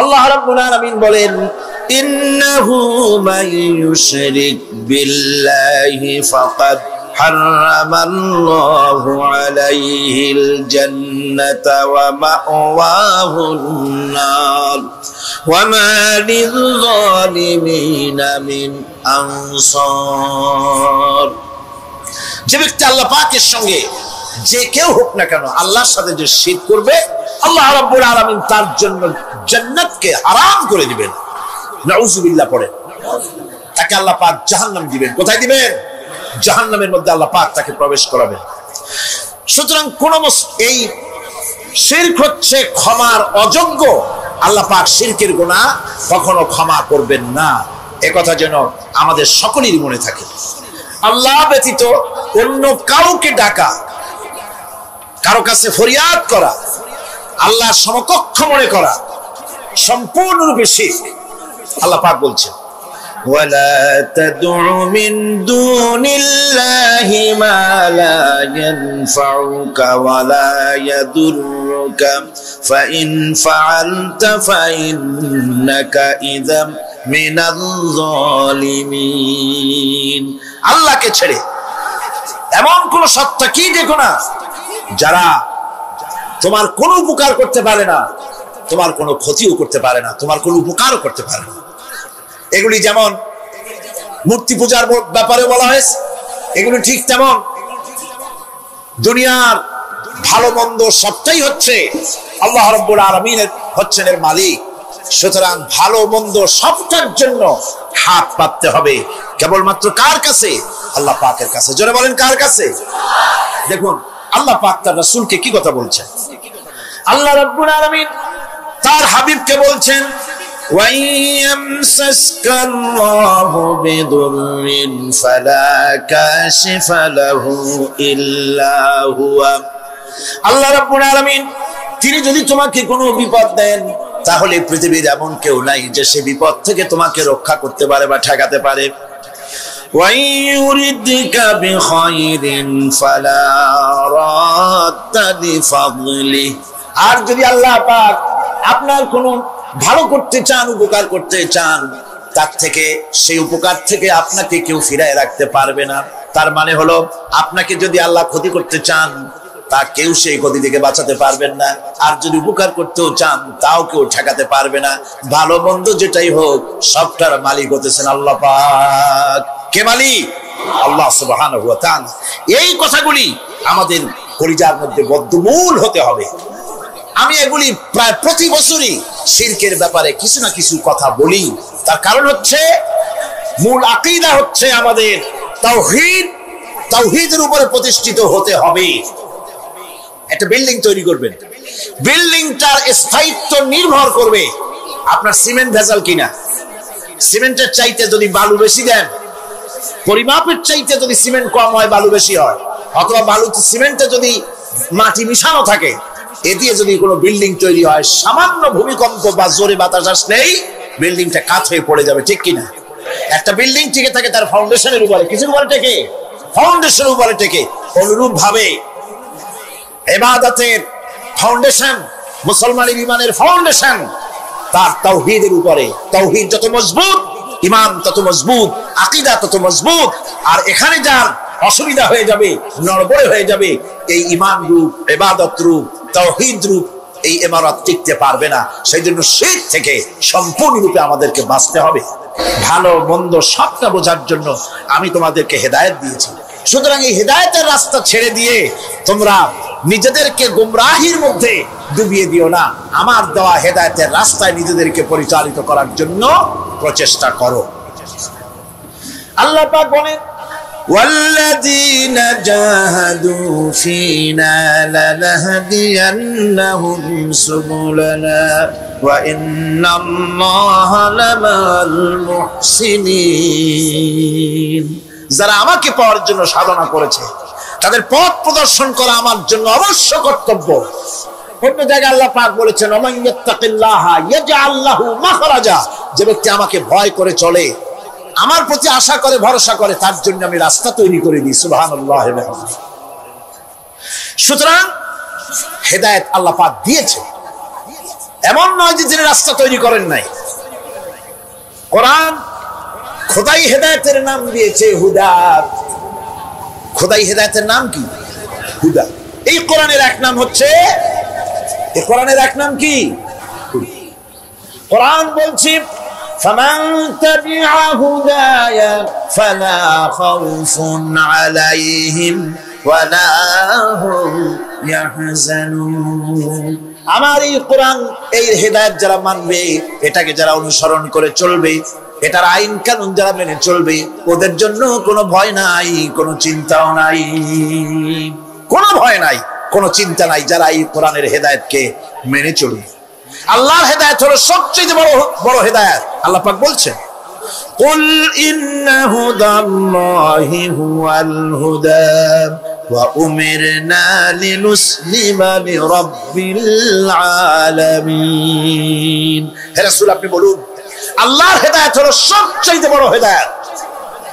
আল্লাহ রাব্বুল আলামিন বলেন, ইন্নাহু মান ইউশরিক বিল্লাহি ফাকাদ হারামাল্লাহু আলাইহিল জান্নাতা ওয়া মাওয়াহুন নার ওয়া মা লিয-যালিমিনা মিন আনসার। যে ব্যক্তি আল্লাহ পাকের সঙ্গে যে কেউ হোক না কেন আল্লাহর সাথে যে শিরক করবে, আল্লাহ রাব্বুল আলামিন তার জন্য জান্নাতকে হারাম করে দিবেন। নাউযুবিল্লাহ পড়ে। তাকে আল্লাহ পাক জাহান্নাম দিবেন। কোথায় দিবেন? জাহান্নামের মধ্যে আল্লাহ পাক তাকে প্রবেশ করাবেন। সুতরাং কোন এই শিরক হচ্ছে ক্ষমার অযোগ্য। আল্লাহ পাক শিরকের গুনাহ কখনো ক্ষমা করবেন না, একথা যেন আমাদের সকলেরই মনে থাকে। আল্লাহ ব্যতীত অন্য কাউকে ডাকা, কারো কাছে ফরিয়াদ করা, আল্লাহর সমকক্ষ মনে করা সম্পূর্ণরূপে শিরক। আল্লাহ পাক বলছেন, ওয়ালা তাদউ মিন দুনিল্লাহি মা লা ইয়ানফাউকা ওয়ালা ইয়াদুররুকা ফাইন ফাআলতা ফাইন্নাকা ইযাম মিনাল যালিমিন। আল্লাহকে ছেড়ে এমন কোন সত্তা কি দেখো না যারা তোমার কোনো উপকার করতে পারে না, তোমার কোনো ক্ষতিও করতে পারে না, তোমার কোনো উপকারও করতে পারে না। এগুলি যেমন মূর্তি পূজার ব্যাপারে বলা হয়েছে, এগুলি ঠিক তেমন দুনিয়ার ভালো মন্দ সবটাই হচ্ছে আল্লাহ রাব্বুল আলামিনের হচ্ছেন এর মালিক। সুতরাং ভালো মন্দ সবটার জন্য হাত পাততে হবে কেবলমাত্র কার কাছে? আল্লাহ পাকের কাছে। জোরে বলেন, কার কাছে? দেখুন আল্লাহ পাক তার রাসূলকে কি কথা বলছেন। আল্লাহ রাব্বুল আলামিন তার হাবিবকে বলছেন, ওয়াইয়ামসাসকাল্লাহু বিদুররিন ফালা কাশিফা লাহু ইল্লা হুয়া। আল্লাহ রাব্বুল আলামিন তিনি যদি তোমাকে কোনো বিপদ দেন, তাহলে পৃথিবীর এমন কেউ নাই যে সে বিপদ থেকে তোমাকে রক্ষা করতে পারে বা ঠেকাতে পারে। ওয়াইয়ুরিদকা বিখাইরিন ফালা রাদ্দা লিফাদলি। আর যদি আল্লাহ পাক আপনার কোনো ভালো করতে চান, উপকার করতে চান, তার থেকে সেই উপকার থেকে আপনাকে কেউ ফিরায় রাখতে পারবে না। তার মানে হলো আপনাকে যদি আল্লাহ ক্ষতি করতে চান, তা কেউ সেই ক্ষতি থেকে বাঁচাতে পারবেন না। আর যদি উপকার করতেও চান, তাও কেউ ঠেকাতে পারবে না। ভালো মন্দ যেটাই হোক সবটার মালিক হতেছেন আল্লাহ পাক। কে মালিক? আল্লাহ সুবহানাহু ওয়া তাআলা। এই কথাগুলি আমাদের কলিজার মধ্যে বদ্ধমূল হতে হবে। আমি এগুলি প্রায় প্রতি বছরই শিরকের ব্যাপারে কিছু না কিছু কথা বলি। তার কারণ হচ্ছে মূল আকীদা হচ্ছে আমাদের তাওহীদ। তাওহীদের উপরে প্রতিষ্ঠিত হতে হবে। একটা বিল্ডিং তৈরি করবেন, বিল্ডিংটার স্থায়িত্ব নির্ভর করবে আপনার সিমেন্ট ভেজাল কিনা। সিমেন্টের চাইতে যদি বালু বেশি দেন, পরিমাপের চাইতে যদি সিমেন্ট কম হয় বালু বেশি হয়, অথবা বালুতে সিমেন্টে যদি মাটি মিশানো থাকে, এ দিয়ে যদি কোনো বিল্ডিং তৈরি হয়, সামান্য ভূমিকম্প বা জোরে বাতাস আসলেই বিল্ডিংটা কাত হয়ে পড়ে যাবে, ঠিক কিনা? একটা বিল্ডিং টিকে থাকে তার ফাউন্ডেশনের উপরে, কিছুর উপরে টেকে, ফাউন্ডেশনের উপরে টেকে। অনুরূপ ভাবে ইবাদতের ফাউন্ডেশন, মুসলমানের ঈমানের ফাউন্ডেশন তার তাওহীদের উপরে। তাওহীদ যত মজবুত, ঈমান তত মজবুত, আকীদা তত মজবুত। আর এখানে যার অসুবিধা হয়ে যাবে, নড়বড়ে হয়ে যাবে, এই ঈমান রূপ, ইবাদত রূপ, তাওহীদ রূপ এই ইমারত টিকতে পারবে না। সেই জন্য শিরক থেকে সম্পূর্ণরূপে আমাদেরকে বাঁচতে হবে। ভালো মন্দ সবটা বোঝার জন্য আমি তোমাদেরকে হেদায়েত দিয়েছি। সুতরাং এই হেদায়েতের রাস্তা ছেড়ে দিয়ে তোমরা নিজেদেরকে গুমরাহির মধ্যে ডুবিয়ে দিও না। আমার দেওয়া হেদায়েতের রাস্তায় নিজেদেরকে পরিচালিত করার জন্য প্রচেষ্টা করো। আল্লাহ পাক বলেন, ওয়াল্লাযীনা জাহাদু ফীনা লানাহদিয়ান্নাহুম সুবুলানা ওয়া ইন্নাল্লাহা লামাল মুহসিনিন। যারা আমাকে পাওয়ার জন্য সাধনা করেছে, তাদের পথ প্রদর্শন করা আমার জন্য অবশ্য কর্তব্য। অন্য জায়গায় আল্লাহ পাক বলেছেন, ওমান ইয়াত্তাকিল্লাহা ইয়াজআল লাহু মাখরাজা। যে ব্যক্তি আমাকে ভয় করে চলে, আমার প্রতি আশা করে, ভরসা করে, তার জন্য আমি রাস্তা তৈরি করে দিই। সুবহানাল্লাহ। সুতরাং হেদায়েত আল্লাহ পাক দিয়েছে। এমন নয় যে তিনি রাস্তা তৈরি করেন নাই। কোরআন খোদাই হেদায়েতের নাম দিয়েছে হুদা। খোদাই হেদায়েতের নাম কি? হুদা। এই কোরআনের এক নাম হচ্ছে, এই কোরআনের এক নাম কি? কোরআন বলছি ফামান তাবিআ হুদায়া ফালা খাউফুন আলাইহিম ওয়ালা হুম ইয়াহজানুন। আমার এই কোরআন, এই হেদায়েত যারা মানবে, এটাকে যারা অনুসরণ করে চলবে, এটার আইন কানুন যারা মেনে চলবে, ওদের জন্য কোনো ভয় নাই, কোনো চিন্তাও নাই, কোনো ভয় নাই, কোনো চিন্তা নাই যারা এই কোরআনের হেদায়েতকে মেনে চলবে। আল্লাহর হেদায়েত হলো সবচেয়ে বড় বড় হেদায়েত। আল্লাহ পাক বলছেন কুল ইন্না হুদাল্লাহি হুয়াল হুদা ওয়া উমিরনা লিনুসলিমা লিরাব্বিল আলামিন। হে রাসূল, আপনি বলুন আল্লাহর হেদায়েত হলো সবচেয়ে বড় হেদায়েত।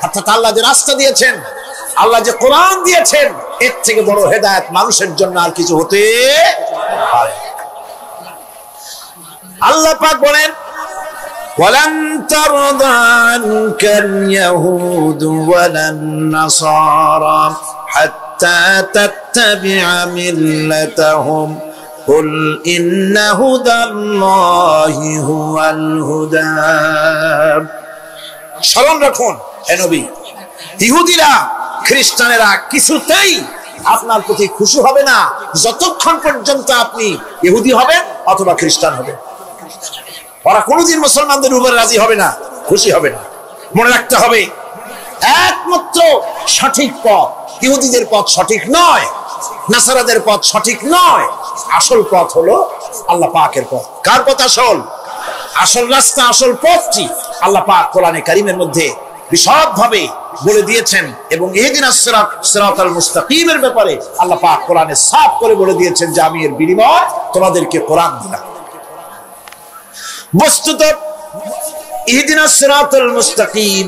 অর্থাৎ আল্লাহ যে রাস্তা দিয়েছেন, আল্লাহ যে কোরআন দিয়েছেন, এর থেকে বড় হেদায়েত মানুষের জন্য আর কিছু হতে পারে। আল্লাহ পাক বলেন ওয়ালান তারদা আনকাল ইয়াহুদু ওয়ালান নাসারা হাত্তা তাত্তাবিআ মিল্লাতাহুম কুল ইন্না হুদাল্লাহি হুয়াল হুদা। স্মরণ রাখুন হে নবী, ইহুদিরা খ্রিস্টানেরা কিছুতেই আপনার প্রতি খুশি হবে না যতক্ষণ পর্যন্ত আপনি ইহুদি হবেন অথবা খ্রিস্টান হবেন। ওরা কোনোদিন মুসলমানদের উপরে রাজি হবে না, খুশি হবে না। মনে রাখতে হবে একমাত্র সঠিক পথ ইহুদিদের পথ সঠিক নয়, নাসারাদের পথ সঠিক নয়। আসল পথ হলো আল্লাহ পাকের পথ। কার পথ আসল? আসল রাস্তা, আসল পথটি আল্লাহ পাক কোরআনে কারীমের মধ্যে বিশদভাবে বলে দিয়েছেন। এবং ইহদিনাস সিরাতাল মুস্তাকিমের ব্যাপারে আল্লাহ পাক কোরআনে সাফ করে বলে দিয়েছেন যে আমি এর বিনিময় তোমাদেরকে কোরআন দিলাম। বস্তুত ইহদিনাস সিরাতাল মুস্তাকিম